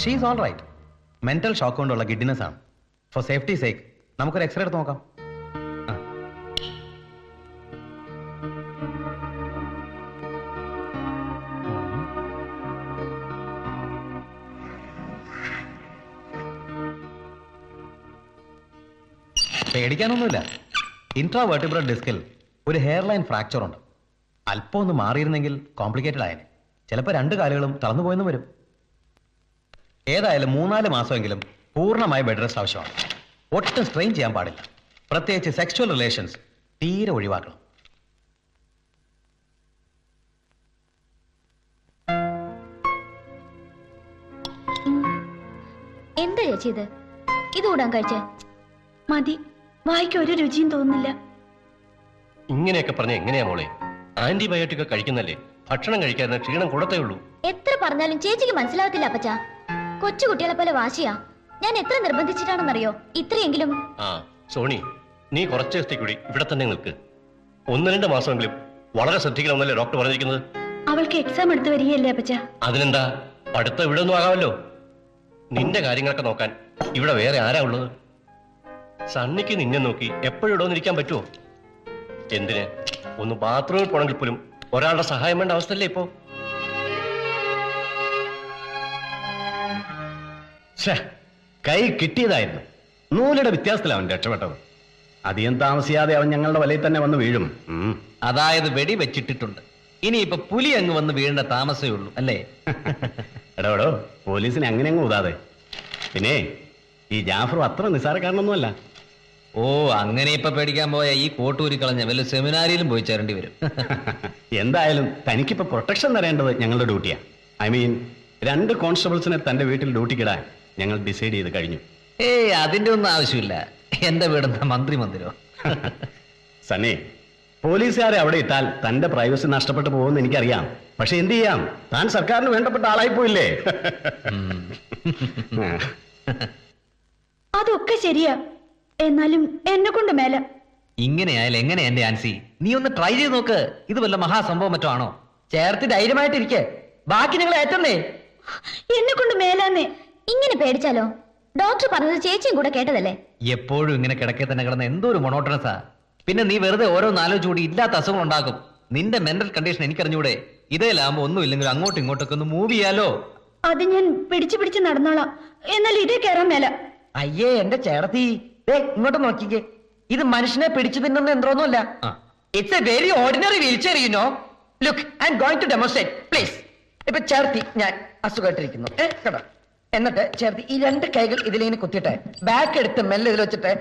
She's all right. Mental shock കൊണ്ടുള്ള giddiness ആണ്. For safety sake നമുക്കൊരു എക്സ്റേ എടുത്ത് നോക്കാം. പേടിക്കാനൊന്നുമില്ല. ഇൻട്രാവേർട്ടിബ്രൽ ഡിസ്കിൽ ഒരു ഹെയർ ലൈൻ ഫ്രാക്ചർ ഉണ്ട്. അല്പം ഒന്ന് മാറിയിരുന്നെങ്കിൽ കോംപ്ലിക്കേറ്റഡ് ആയനെ. ചിലപ്പോൾ 2 കാലുകളും തളർന്നുപോയെന്ന് വരും. ഏതായാലും 3-4 മാസമെങ്കിലും പൂർണ്ണമായ ബെഡ് റെസ്റ്റ് ആവശ്യമാണ്. ഒട്ടും സ്ട്രെയിൻ ചെയ്യാൻ പാടില്ല. പ്രത്യേകിച്ച് സെക്സ്വൽ റിലേഷൻസ് തീരെ ഒഴിവാക്കണം. എന്താ ചേച്ചി ഇത് കൂടാൻ കഴിച്ചേ? മതി, വായിക്ക് ഒരു രുചിയും തോന്നുന്നില്ല. ഇങ്ങനെയൊക്കെ പറഞ്ഞ എങ്ങനെയാ മോളെ? ആന്റിബയോട്ടിക് കഴിക്കുന്നല്ലേ, ഭക്ഷണം കഴിക്കാൻ ക്ഷീണം കൂടത്തേ ഉള്ളൂ. എത്ര പറഞ്ഞാലും ചേച്ചിക്ക് മനസ്സിലാവത്തില്ല അപ്പച്ചാ. കൊച്ചുകുട്ടികളെ പോലെ വാശിയാ. ഞാൻ എത്ര നിർബന്ധിച്ചിട്ടാണെന്നറിയോ ഇത്രയെങ്കിലും. ആ സോണി, നീ കുറച്ച് ദിവസത്തേക്ക് കൂടി ഇവിടെ തന്നെ നിൽക്ക്. 1-2 മാസമെങ്കിലും വളരെ ശ്രദ്ധിക്കണമെന്നല്ലേ ഡോക്ടർ പറഞ്ഞിരിക്കുന്നത്? അവൾക്ക് എക്സാം എടുത്ത് വരികയല്ലേ അപ്പച്ചാ? അതിനെന്താ, പഠിത്തം ഇവിടെ ഒന്നും ആകാമല്ലോ. നിന്റെ കാര്യങ്ങളൊക്കെ നോക്കാൻ ഇവിടെ വേറെ ആരാ ഉള്ളത്? സണ്ണിക്ക് നിന്നെ നോക്കി എപ്പോഴും ഇവിടെ വന്നിരിക്കാൻ പറ്റുമോ? എന്തിന്, ഒന്ന് ബാത്റൂമിൽ പോണെങ്കിൽ പോലും ഒരാളുടെ സഹായം വേണ്ട അവസ്ഥയല്ലേ ഇപ്പോ? കൈ കിട്ടിയതായിരുന്നു. നൂലിയുടെ വ്യത്യാസത്തിൽ അവൻ രക്ഷപ്പെട്ടത്. അധികം താമസിയാതെ അവൻ ഞങ്ങളുടെ വലയിൽ തന്നെ വന്ന് വീഴും. അതായത് വെടി വെച്ചിട്ടിട്ടുണ്ട്. ഇനിയിപ്പൊ പുലി അങ്ങ് വന്ന് വീഴേണ്ട താമസമേ ഉള്ളൂ അല്ലേ? എടോ, പോലീസിനെ അങ്ങനെ അങ്ങ് ഊതാതെ. പിന്നെ ഈ ജാഫറും അത്ര നിസ്സാരക്കാരനൊന്നുമല്ല. ഓ, അങ്ങനെ ഇപ്പൊ പേടിക്കാൻ പോയ ഈ കോട്ടൂരി കളഞ്ഞ വല്ല സെമിനാരിയിലും പോയി ചേരേണ്ടി വരും. എന്തായാലും തനിക്കിപ്പോ പ്രൊട്ടക്ഷൻ തരേണ്ടത് ഞങ്ങളുടെ ഡ്യൂട്ടിയാ. ഐ മീൻ 2 കോൺസ്റ്റബിൾസിനെ തന്റെ വീട്ടിൽ ഡ്യൂട്ടിക്കിടാൻ ഞങ്ങൾ ഡിസൈഡ് ചെയ്ത് കഴിഞ്ഞു. ഏയ്, അതിന്റെ ഒന്നും ആവശ്യമില്ല. എന്റെ വീടെന്താ മന്ത്രി മന്ദിരോ? സണ്ണി, പോലീസുകാരെ അവിടെ ഇട്ടാൽ തന്റെ പ്രൈവസി നഷ്ടപ്പെട്ടു പോകുമെന്ന് എനിക്കറിയാം. പക്ഷെ എന്ത് ചെയ്യാം, താൻ സർക്കാരിന് വേണ്ടപ്പെട്ട ആളായി പോയില്ലേ? അതൊക്കെ ശരിയാ, എന്നാലും എന്നെ കൊണ്ട് മേല. ഇങ്ങനെയായാലും എങ്ങനെ എന്റെ ആൻസി? നീ ഒന്ന് ട്രൈ ചെയ്ത് നോക്ക്. ഇത് വല്ല മഹാസംഭവം മറ്റോ ആണോ? ചേർത്ത് ധൈര്യമായിട്ടിരിക്കെ, ബാക്കി നിങ്ങൾ ഏറ്റന്നേ. എന്നെ കൊണ്ട് മേലാന്നേ. ഇങ്ങനെ പേടിച്ചാലോ? ഡോക്ടർ പറഞ്ഞത് ചേച്ചിയും കൂടെ കേട്ടതല്ലേ? എപ്പോഴും ഇങ്ങനെ കിടക്കെ തന്നെ കിടന്ന എന്തോ ഒരു മൊണോട്ടണസാ. പിന്നെ നീ വെറുതെ ഓരോ നാലോചൂടി ഇല്ലാത്ത അസുഖങ്ങൾ ഉണ്ടാക്കും. നിന്റെ മെന്റൽ കണ്ടീഷൻ എനിക്കറിഞ്ഞൂടെ? ഇതേലാകുമ്പോ ഒന്നും ഇല്ലെങ്കിൽ അങ്ങോട്ടും ഇങ്ങോട്ടൊക്കെ ഒന്ന് മൂവ് ചെയ്യാലോ. അത് ഞാൻ പിടിച്ച് നടന്നോളാം. എന്നാൽ ഇതേ കയറാൻ മേല. അയ്യേ എന്റെ ചേട്ടത്തി, ഇങ്ങോട്ട് നോക്കിക്കേ. ഇത് മനുഷ്യനെ പിടിച്ചു തിന്നുന്ന യന്ത്രമൊന്നുമല്ല. It's a very ordinary wheelchair, you know. Look, I am going to demonstrate, please. ഇപ്പൊ ചേർത്തി ഞാൻ അസുഖമായിട്ടിരിക്കുന്നു കേട്ടോ. എന്നിട്ട് ചേർത്തി ഈ 2 കൈകൾ ഇതിലിങ്ങനെ കുത്തിയിട്ട് ബാക്ക് എടുത്ത് മെല്ലെ ഇതിൽ വെച്ചിട്ട്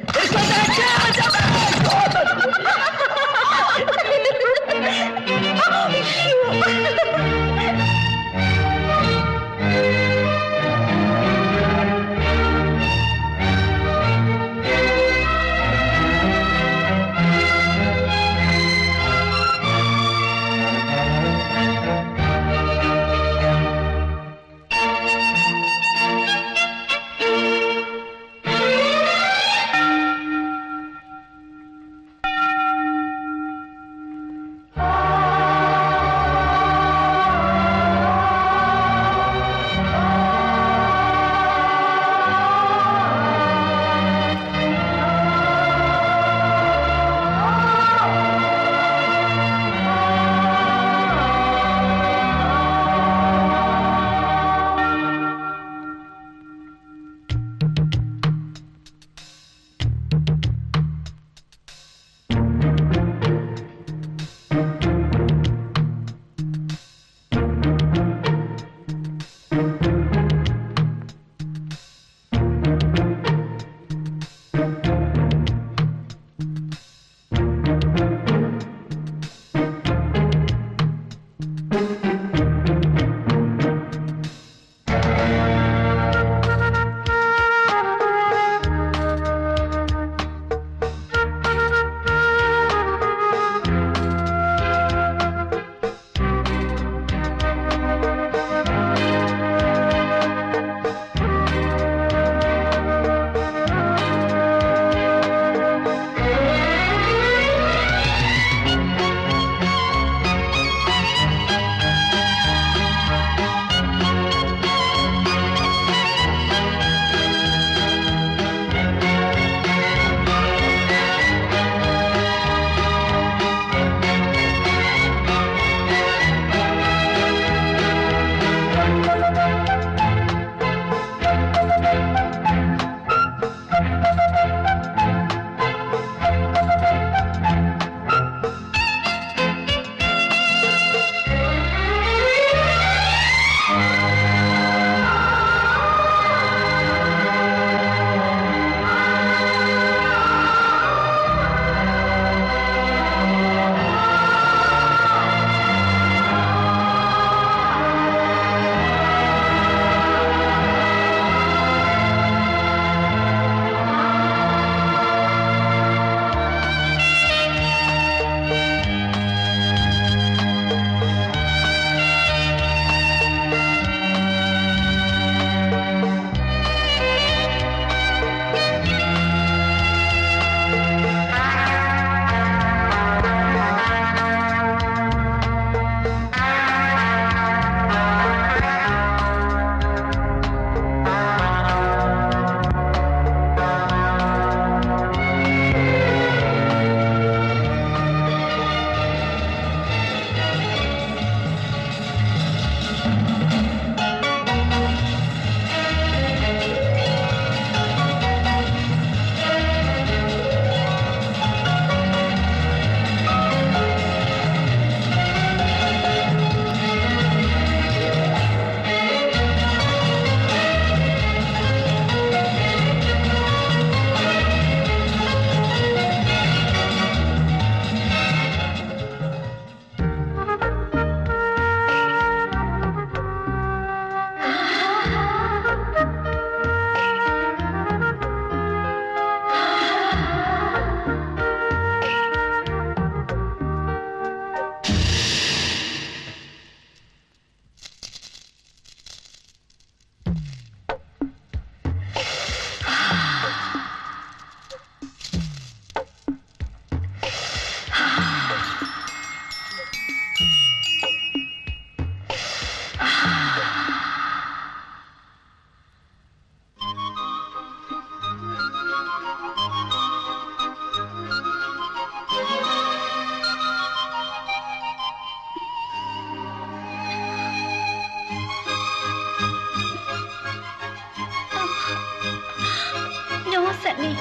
Sunny.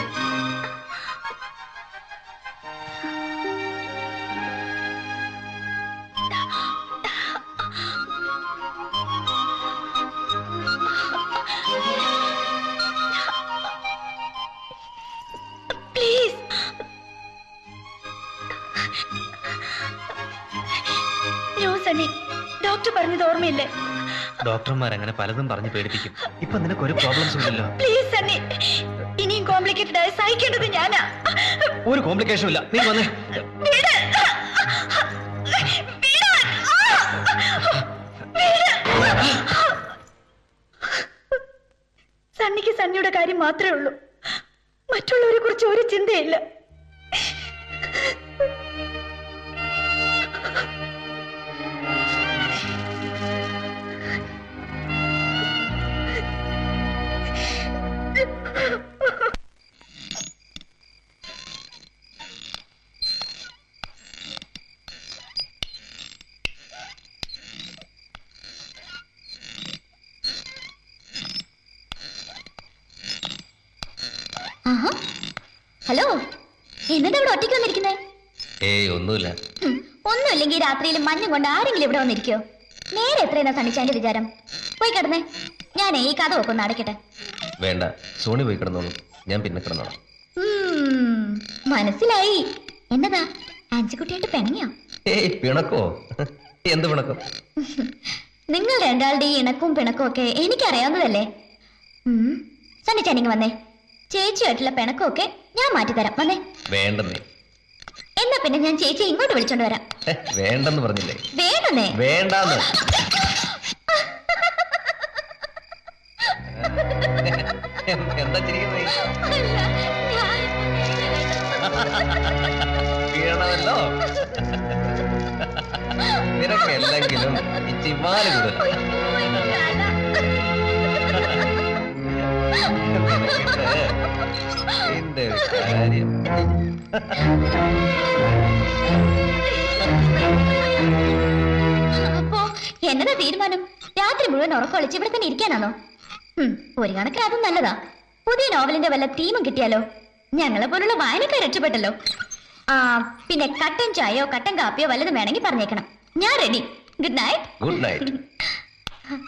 Please. No Sunny, doctor പറഞ്ഞത് ഓർമ്മയില്ലേ? ഡോക്ടർമാർ അങ്ങനെ പലതും പറഞ്ഞ് പേടിപ്പിക്കും. ഇപ്പൊ നിനക്ക് ഒരു പ്രോബ്ലംസ് ഇല്ലല്ലോ. പ്ലീസ് സണ്ണി, ഇനിയും കോംപ്ലിക്കേറ്റഡ് ആയി സഹിക്കേണ്ടത് ഞാനാ. ഒരു കോംപ്ലിക്കേഷനും ഇല്ല. നീ വന്നേ. വിട്. വിടാൻ. വിട്. സണ്ണിക്ക് സണ്ണിയുടെ കാര്യം മാത്രമേ ഉള്ളൂ. മറ്റുള്ളവരെ കുറിച്ച് ഒരു ചിന്തയില്ല. ആഹാ. ഹലോ, എന്നതാ ഇവിടെ ഒറ്റയ്ക്ക് വന്നിരിക്കുന്നേ? ഏയ് ഒന്നുമില്ല. ഒന്നുമില്ലെങ്കിൽ രാത്രിയിൽ മഞ്ഞും കൊണ്ട് ആരെങ്കിലും ഇവിടെ വന്നിരിക്കോ? നേരെ എത്രയെന്നാ സണ്ണിച്ചാന്റെ വിചാരം? പോയി കിടന്നേ, ഞാൻ ഈ കഥ ഒക്കെ ഒന്ന് അടയ്ക്കട്ടെ. വേണ്ട, സോണി പോയി കിടന്നോളൂ, ഞാൻ പിന്നെ കിടന്നോളാം. മനസ്സിലായി. എന്നതാ ആൻസിക്കുട്ടിയായിട്ട് പിണങ്ങിയോ? ഏയ് പിണക്കോ? എന്ത് പിണക്കം? നിങ്ങൾ രണ്ടാളുടെ ഈ ഇണക്കും പിണക്കും ഒക്കെ എനിക്കറിയാവുന്നതല്ലേ. സണ്ണിച്ചാനിങ് വന്നേ, ചേച്ചിയായിട്ടുള്ള പിണക്കമൊക്കെ ഞാൻ മാറ്റിത്തരാം. വന്നേ. വേണ്ടെന്നേ. എന്നാ പിന്നെ ഞാൻ ചേച്ചി ഇങ്ങോട്ട് വിളിച്ചോണ്ട് വരാം. വേണ്ടെന്ന് പറഞ്ഞില്ലേ? വേണമെന്നേ. വേണ്ടാന്ന്. എന്താ ചിരിക്കുന്നേ? വീണമല്ലോ. നിനക്ക് എന്തെങ്കിലും ചിമാല് കൂടുതൽ. നിന്റെ കാര്യം. അപ്പോ എന്നതാ തീരുമാനം? രാത്രി മുഴുവൻ ഉറക്കൊളിച്ച് ഇവിടെ തന്നെ ഇരിക്കാനാണോ? ഒരു കണക്കിന് അതും നല്ലതാ. പുതിയ നോവലിന്റെ വല്ല തീമും കിട്ടിയാലോ? ഞങ്ങളെ പോലുള്ള വായനക്കാർ രക്ഷപ്പെട്ടല്ലോ. പിന്നെ കട്ടൻ ചായയോ കട്ടൻ കാപ്പിയോ വല്ലതും വേണമെങ്കിൽ പറഞ്ഞേക്കണം. ഞാൻ ready. Good night. Good night.